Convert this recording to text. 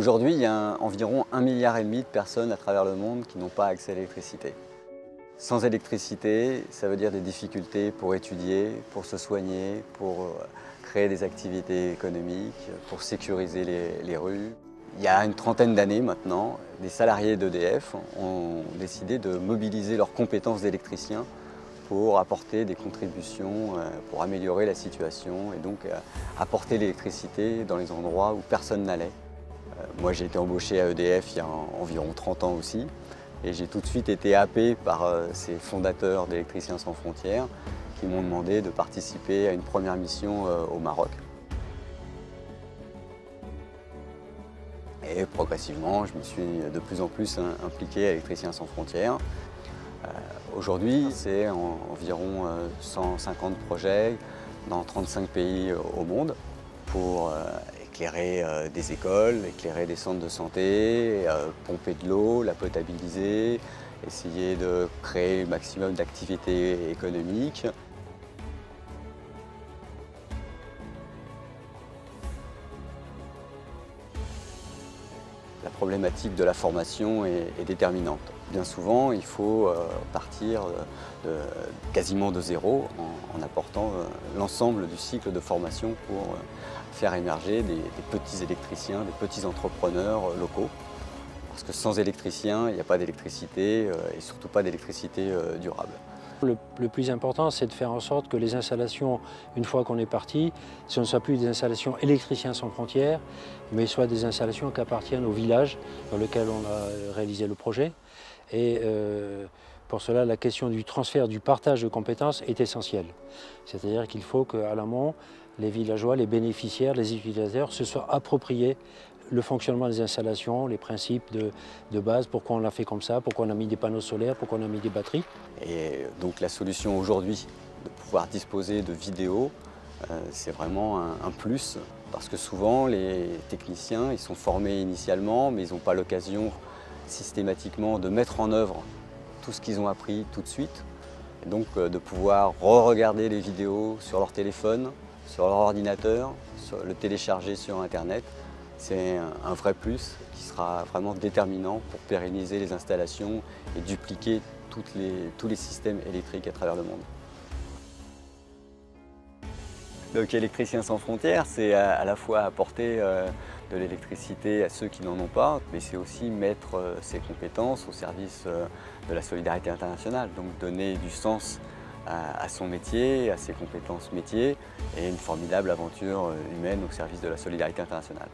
Aujourd'hui, il y a environ 1,5 milliard de personnes à travers le monde qui n'ont pas accès à l'électricité. Sans électricité, ça veut dire des difficultés pour étudier, pour se soigner, pour créer des activités économiques, pour sécuriser les rues. Il y a une trentaine d'années maintenant, des salariés d'EDF ont décidé de mobiliser leurs compétences d'électriciens pour apporter des contributions, pour améliorer la situation et donc apporter l'électricité dans les endroits où personne n'allait. Moi j'ai été embauché à EDF il y a environ 30 ans aussi et j'ai tout de suite été happé par ces fondateurs d'Électriciens sans frontières qui m'ont demandé de participer à une première mission au Maroc. Et progressivement, je me suis de plus en plus impliqué à Électriciens sans frontières. Aujourd'hui, c'est environ 150 projets dans 35 pays au monde pour éclairer des écoles, éclairer des centres de santé, pomper de l'eau, la potabiliser, essayer de créer le maximum d'activités économiques. La problématique de la formation est déterminante. Bien souvent, il faut partir quasiment de zéro en apportant l'ensemble du cycle de formation pour faire émerger des petits électriciens, des petits entrepreneurs locaux. Parce que sans électriciens, il n'y a pas d'électricité et surtout pas d'électricité durable. Le plus important, c'est de faire en sorte que les installations, une fois qu'on est parti, ce ne soient plus des installations Électriciens sans frontières, mais soient des installations qui appartiennent au village dans lequel on a réalisé le projet. Et pour cela, la question du transfert, du partage de compétences est essentielle. C'est-à-dire qu'il faut qu'à l'amont, les villageois, les bénéficiaires, les utilisateurs se soient appropriés le fonctionnement des installations, les principes de base, pourquoi on l'a fait comme ça, pourquoi on a mis des panneaux solaires, pourquoi on a mis des batteries. Et donc la solution aujourd'hui de pouvoir disposer de vidéos, c'est vraiment un plus parce que souvent les techniciens ils sont formés initialement mais ils n'ont pas l'occasion systématiquement de mettre en œuvre tout ce qu'ils ont appris tout de suite. Et donc de pouvoir re-regarder les vidéos sur leur téléphone, sur leur ordinateur, le télécharger sur Internet. C'est un vrai plus qui sera vraiment déterminant pour pérenniser les installations et dupliquer tous les systèmes électriques à travers le monde. Donc Électriciens sans frontières, c'est à la fois apporter de l'électricité à ceux qui n'en ont pas, mais c'est aussi mettre ses compétences au service de la solidarité internationale, donc donner du sens à son métier, à ses compétences métiers et une formidable aventure humaine au service de la solidarité internationale.